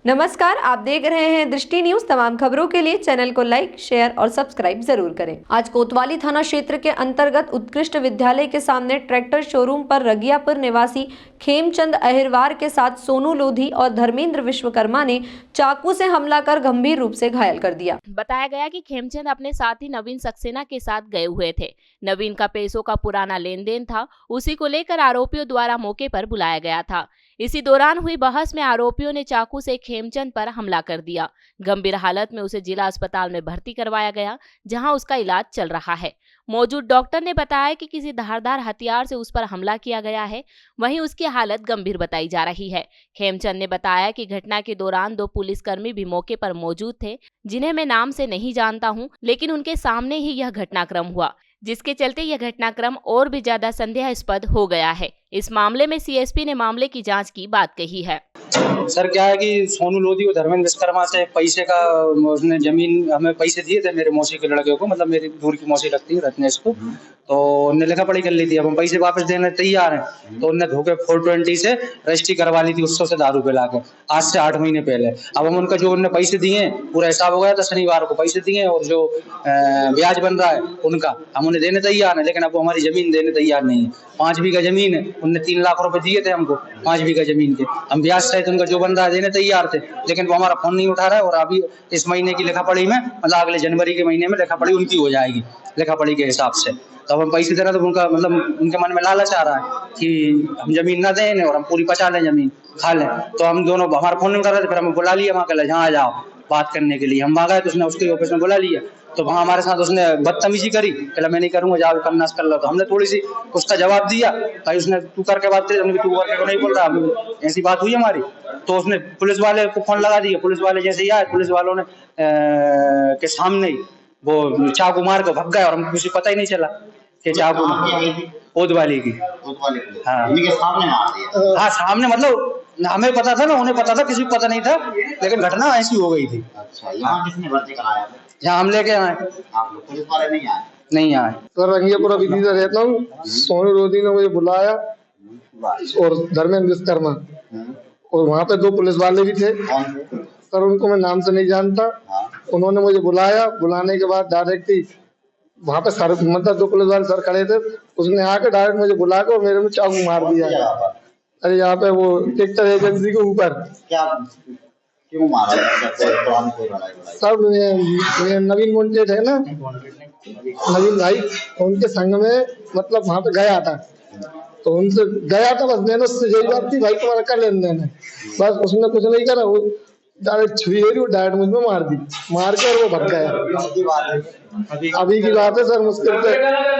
नमस्कार, आप देख रहे हैं दृष्टि न्यूज। तमाम खबरों के लिए चैनल को लाइक, शेयर और सब्सक्राइब जरूर करें। आज कोतवाली थाना क्षेत्र के अंतर्गत उत्कृष्ट विद्यालय के सामने ट्रैक्टर शोरूम पर रगियापुर निवासी खेमचंद अहिरवार के साथ सोनू लोधी और धर्मेंद्र विश्वकर्मा ने चाकू से हमला कर गंभीर रूप से घायल कर दिया। बताया गया कि खेमचंद अपने साथी नवीन सक्सेना के साथ गए हुए थे। नवीन का पैसों का पुराना लेन देन था, उसी को लेकर आरोपियों द्वारा मौके पर बुलाया गया था। इसी दौरान हुई बहस में आरोपियों ने चाकू से खेमचंद पर हमला कर दिया। गंभीर हालत में उसे जिला अस्पताल में भर्ती करवाया गया, जहां उसका इलाज चल रहा है। मौजूद डॉक्टर ने बताया कि किसी धारदार हथियार से उस पर हमला किया गया है, वहीं उसकी हालत गंभीर बताई जा रही है। खेमचंद ने बताया कि घटना के दौरान 2 पुलिसकर्मी भी मौके पर मौजूद थे, जिन्हें मैं नाम से नहीं जानता हूं, लेकिन उनके सामने ही यह घटनाक्रम हुआ, जिसके चलते यह घटनाक्रम और भी ज्यादा संदेहास्पद हो गया है। इस मामले में सीएसपी ने मामले की जांच की बात कही है। सर क्या है कि सोनू लोधी और धर्मेंद्र विश्वकर्मा से पैसे का उसने जमीन हमें पैसे दिए थे मेरे मौसी के लड़के को, मतलब मेरी दूर की मौसी लगती है रत्नेश को, तो उनने लिखा पढ़ी कर ली थी। अब हम पैसे वापस देने तैयार हैं, तो उनने धोखे 420 से रजिस्ट्री करवा ली थी उससे से दारू पे लाके, आज से 8 महीने पहले। अब हम उनका जो उनने पैसे दिए पूरा हिसाब हो गया था, शनिवार को पैसे दिए और जो ब्याज बन रहा है उनका हम उन्हें देने तैयार है, लेकिन अब वो हमारी जमीन देने तैयार नहीं है। 5 बीघा जमीन है, उनने 3 लाख रुपए दिए थे हमको 5 बीघा जमीन के। हम ब्याज सहित उनका जो बन रहा है देने तैयार थे, लेकिन वो हमारा फोन नहीं उठा रहा है। और अभी इस महीने की लेखा पढ़ी में, मतलब अगले जनवरी के महीने में लेखा पढ़ी उनकी हो जाएगी लेखा पढ़ी के हिसाब से। तो अब हम पैसे दे रहे हैं तो उनका मतलब उनके मन में लालच आ रहा है कि हम जमीन ना दें और हम पूरी पचा लें, जमीन खा लें। तो हम दोनों, हमारा फोन नहीं उठा रहे थे, फिर हमें बुला लिया वहाँ के लिए, जहाँ जाओ बात करने के लिए। हम वहाँ गए तो उसने उसके ऑफिस में बुला लिया, तो वहाँ हमारे साथ उसने बदतमीजी करी, कहला मैं नहीं करूंगा, जाओ करना कर लो। तो हमने थोड़ी सी उसका जवाब दिया, भाई उसने तू करके बात करी, हमने तू करके को नहीं बोल रहा, ऐसी बात हुई हमारी। तो उसने पुलिस वाले को फोन लगा दिया, पुलिस वाले जैसे ही आए, पुलिस वालों ने के सामने वो चाकू मार के भग गए और हमको किसी पता ही नहीं चला कि चाकू कोतवाली की। हाँ सामने, मतलब हमें पता था ना, उन्हें पता था, किसी को पता नहीं था, लेकिन घटना ऐसी हो गई थी। अच्छा, यहाँ किसने भर्ती कराया? यहाँ हम लेके आए, आप लोग पुलिस वाले नहीं आए? नहीं आए। सर रंगियापुरा विधि से रहता हूँ। सोनू लोधी ने मुझे बुलाया और धर्मेंद्र विश्वकर्मा, और वहाँ पे 2 पुलिस वाले भी थे। सर उनको मैं नाम से नहीं जानता। उन्होंने मुझे बुलाया, बुलाने के बाद डायरेक्ट ही वहाँ पे सर, मतलब 2 पुलिस वाले सर खड़े थे, उसने आके डायरेक्ट मुझे बुला कर मेरे में चाकू मार दिया। अरे यहाँ पे वो ट्रैक्टर एजेंसी के ऊपर। क्या क्यों मारा? सब नवीन मुंडे थे ना, नवीन भाई, उनके संग में मतलब वहाँ पे गया था, तो उनसे गया था, बस मैंने उससे यही बात थी, भाई तुम्हारा कर लेन देन है, बस। उसने कुछ नहीं करा, वो डायरेक्ट छुरी वो डायरेक्ट मुझ में मार दी, मार कर वो भग गया। अभी की बात है सर, मुश्किल से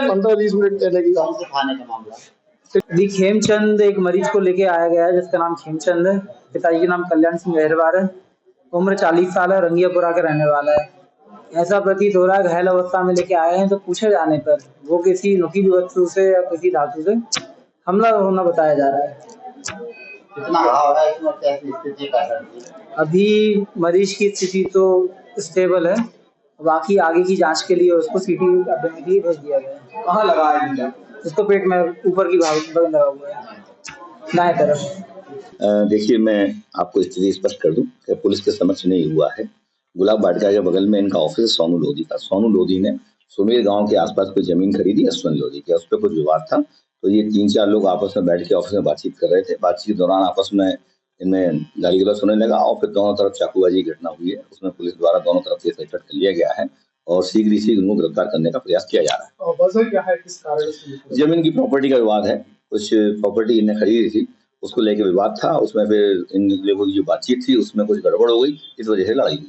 15-20 मिनट पहले की बात। खेमचंद एक मरीज को लेके आया गया है जिसका नाम खेमचंद है। पिताजी के नाम कल्याण सिंह अहिरवार है, उम्र 40 साल है, रंगियापुरा का रहने वाला है। ऐसा प्रतीत हो रहा है घायल अवस्था में लेके आए हैं, तो पूछे जाने पर वो किसी नुकीली वस्तु से या किसी धातु से हमला होना बताया जा रहा है। कितना घाव है, इसमें कैसी स्थिति है? अभी मरीज की स्थिति तो स्टेबल है, बाकी आगे की जांच के लिए उसको सीटी करने के लिए भेज दिया गया है। कहाँ लगा है? उसको पेट में ऊपर की भाग में लगा हुआ है, दाएं तरफ। देखिए, मैं आपको स्थिति स्पष्ट कर दूं कि पुलिस के समक्ष नहीं हुआ है। गुलाब वाटिका के बगल में इनका ऑफिस है सोनू लोधी का। सोनू लोधी ने सुमेर गांव के आसपास कोई जमीन खरीदी अश्विन लोधी की, उस पर कुछ विवाद था, तो ये 3-4 लोग आपस में बैठ के ऑफिस में बातचीत कर रहे थे। बातचीत के दौरान आपस में इनमें गाली गलौज होने लगा और फिर दोनों तरफ चाकूबाजी की घटना हुई है। उसमें पुलिस द्वारा दोनों तरफ से सचट कर लिया गया है और शीघ्र ही शीघ्र उनको गिरफ्तार करने का प्रयास किया जा रहा है। वजह क्या है, किस कारण से? जमीन की प्रॉपर्टी का विवाद है, कुछ प्रॉपर्टी इन्हें खरीदी थी, उसको लेके विवाद था। उसमें फिर इन लोगों की जो बातचीत थी उसमें कुछ गड़बड़ हो गई, इस वजह से लड़ाई हुई।